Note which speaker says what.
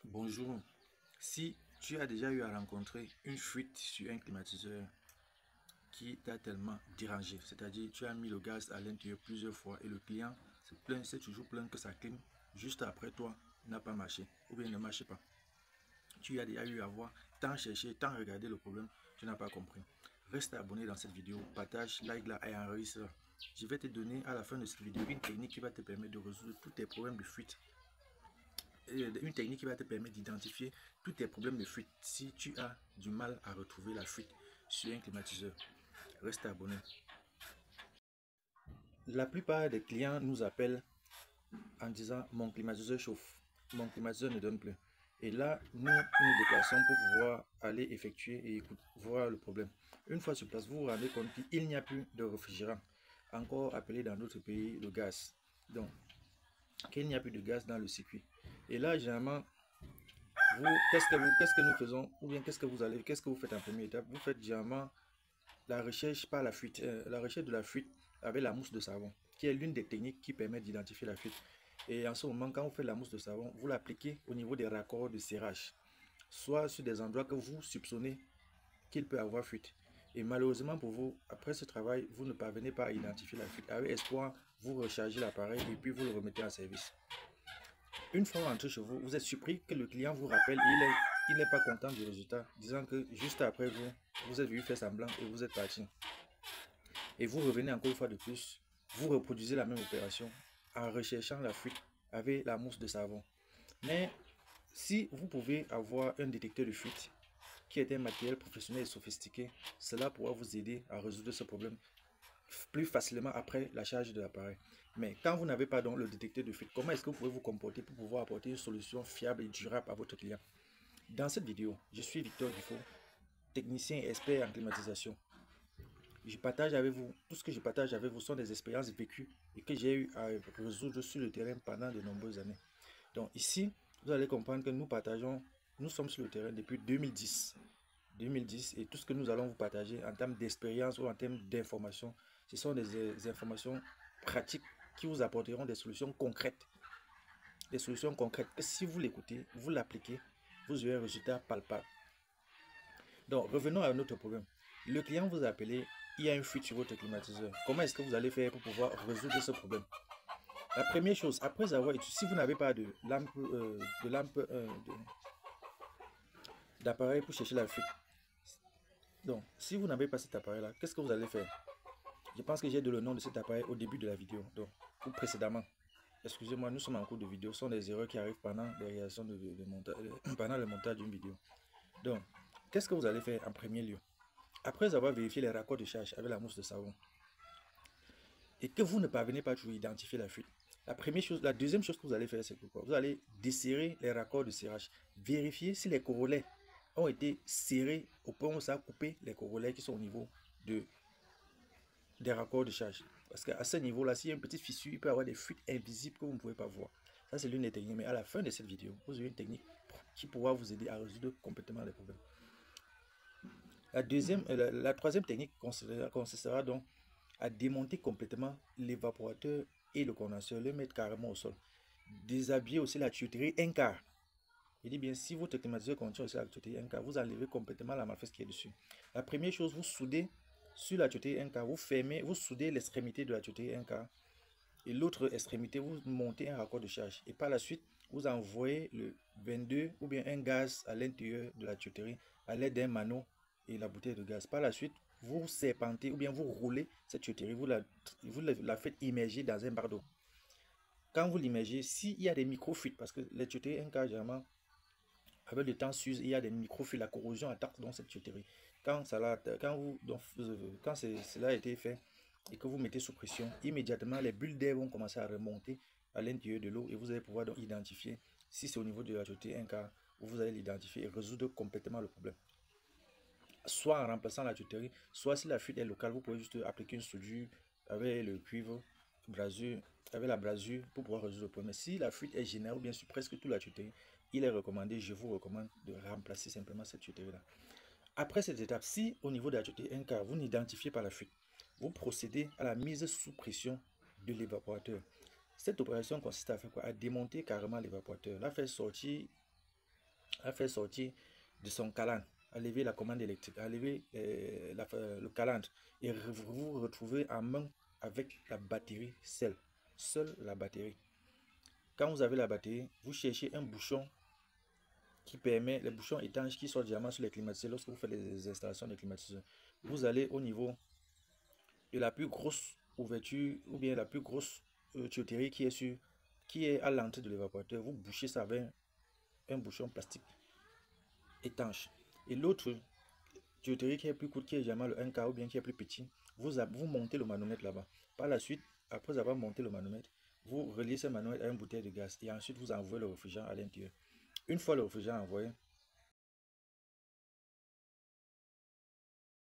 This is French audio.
Speaker 1: Bonjour. Si tu as déjà eu à rencontrer une fuite sur un climatiseur qui t'a tellement dérangé, c'est-à-dire tu as mis le gaz à l'intérieur plusieurs fois et le client s'est toujours plaint que sa clim juste après toi n'a pas marché ou bien ne marche pas. Tu as déjà eu à voir, tant chercher, tant regarder le problème, tu n'as pas compris. Reste abonné dans cette vidéo, partage, like là et enregistre. Je vais te donner à la fin de cette vidéo une technique qui va te permettre de résoudre tous tes problèmes de fuite, une technique qui va te permettre d'identifier tous tes problèmes de fuite si tu as du mal à retrouver la fuite sur un climatiseur. Reste abonné. La plupart des clients nous appellent en disant mon climatiseur chauffe, mon climatiseur ne donne plus. Et là, nous nous déplaçons pour pouvoir aller effectuer et voir le problème. Une fois sur place, vous vous rendez compte qu'il n'y a plus de réfrigérant, encore appelé dans d'autres pays le gaz. Donc, qu'il n'y a plus de gaz dans le circuit. Et là, généralement, qu'est-ce que nous faisons, ou bien qu'est-ce que vous faites en première étape? Vous faites généralement la recherche par la fuite, la recherche de la fuite avec la mousse de savon, qui est l'une des techniques qui permet d'identifier la fuite. Et en ce moment, quand vous faites la mousse de savon, vous l'appliquez au niveau des raccords de serrage, soit sur des endroits que vous soupçonnez qu'il peut avoir fuite. Et malheureusement pour vous, après ce travail, vous ne parvenez pas à identifier la fuite. Avec espoir, vous rechargez l'appareil et puis vous le remettez en service. Une fois rentré chez vous, vous êtes surpris que le client vous rappelle, il n'est pas content du résultat, disant que juste après vous êtes venu faire semblant et vous êtes parti. Et vous revenez encore une fois de plus, vous reproduisez la même opération en recherchant la fuite avec la mousse de savon. Mais si vous pouvez avoir un détecteur de fuite qui est un matériel professionnel et sophistiqué, cela pourra vous aider à résoudre ce problème plus facilement après la charge de l'appareil. Mais quand vous n'avez pas donc le détecteur de fuite, comment est-ce que vous pouvez vous comporter pour pouvoir apporter une solution fiable et durable à votre client? Dans cette vidéo, je suis Victor Dufault, technicien et expert en climatisation. Je partage avec vous, tout ce que je partage avec vous sont des expériences vécues et que j'ai eu à résoudre sur le terrain pendant de nombreuses années. Donc ici, vous allez comprendre que nous sommes sur le terrain depuis 2010. Et tout ce que nous allons vous partager en termes d'expérience ou en termes d'informations, ce sont des informations pratiques qui vous apporteront des solutions concrètes. Des solutions concrètes que si vous l'écoutez, vous l'appliquez, vous aurez un résultat palpable. Donc revenons à notre problème. Le client vous a appelé, il y a une fuite sur votre climatiseur. Comment est-ce que vous allez faire pour pouvoir résoudre ce problème? La première chose, après avoir étudié, si vous n'avez pas de lampe, d'appareil pour chercher la fuite, donc si vous n'avez pas cet appareil-là, qu'est-ce que vous allez faire? Je pense que j'ai donné le nom de cet appareil au début de la vidéo, donc, ou précédemment. Excusez-moi, nous sommes en cours de vidéo. Ce sont des erreurs qui arrivent pendant les réalisations de montage, pendant le montage d'une vidéo. Donc, qu'est-ce que vous allez faire en premier lieu? Après avoir vérifié les raccords de charge avec la mousse de savon et que vous ne parvenez pas toujours à identifier la fuite, la deuxième chose que vous allez faire, c'est quoi? Vous allez desserrer les raccords de serrage. Vérifier si les corolets ont été serrés au point où ça a coupé les corolets qui sont au niveau des raccords de charge. Parce qu'à ce niveau-là, s'il y a une petite fissure, il peut y avoir des fuites invisibles que vous ne pouvez pas voir. Ça, c'est l'une des techniques. Mais à la fin de cette vidéo, vous aurez une technique qui pourra vous aider à résoudre complètement les problèmes. La troisième technique consistera donc à démonter complètement l'évaporateur et le condenseur, le mettre carrément au sol. Déshabiller aussi la tuyauterie un quart. Je dis bien, si votre climatiseur contient aussi la tuyauterie un quart, vous enlevez complètement la malfaite qui est dessus. La première chose, vous soudez sur la tuyauterie un quart, vous soudez l'extrémité de la tuyauterie un quart et l'autre extrémité, vous montez un raccord de charge. Et par la suite, vous envoyez le 22 ou bien un gaz à l'intérieur de la tuyauterie à l'aide d'un manot et la bouteille de gaz. Par la suite, vous serpentez ou bien vous roulez cette tuyauterie, vous la faites immerger dans un barre d'eau. Quand vous l'immergez, s'il y a des micro-fuites, parce que les tuyauteries un quart, généralement, avec le temps s'use, il y a des micro-fuites, la corrosion attaque dans cette tuyauterie. Quand cela a été fait et que vous mettez sous pression, immédiatement les bulles d'air vont commencer à remonter à l'intérieur de l'eau et vous allez pouvoir donc identifier si c'est au niveau de la tuyauterie un quart, vous allez l'identifier et résoudre complètement le problème. Soit en remplaçant la tuyauterie, soit si la fuite est locale, vous pouvez juste appliquer une soudure avec le cuivre, avec la brasure pour pouvoir résoudre le problème. Mais si la fuite est générale ou bien sur presque toute la tuyauterie, il est recommandé, je vous recommande de remplacer simplement cette tuyauterie-là. Après cette étape, si au niveau de la tuyauterie un quart, vous n'identifiez pas la fuite, vous procédez à la mise sous pression de l'évaporateur. Cette opération consiste à faire quoi? À démonter carrément l'évaporateur, la faire sortir à faire sortir de son calandre, à lever la commande électrique, à lever le calandre et vous vous retrouvez en main avec la batterie seule la batterie. Quand vous avez la batterie, vous cherchez un bouchon qui permet, les bouchons étanches qui sont généralement sur les climatiseurs lorsque vous faites les installations des climatiseurs. Vous allez au niveau de la plus grosse ouverture ou bien la plus grosse tuyauterie qui est à l'entrée de l'évaporateur. Vous bouchez ça avec un bouchon plastique étanche. Et l'autre tuyauterie qui est plus courte, qui est généralement le 1K ou bien qui est plus petit, vous montez le manomètre là-bas. Par la suite, après avoir monté le manomètre, vous reliez ce manomètre à une bouteille de gaz et ensuite vous envoyez le réfrigérant à l'intérieur. Une fois le réfrigérant envoyé,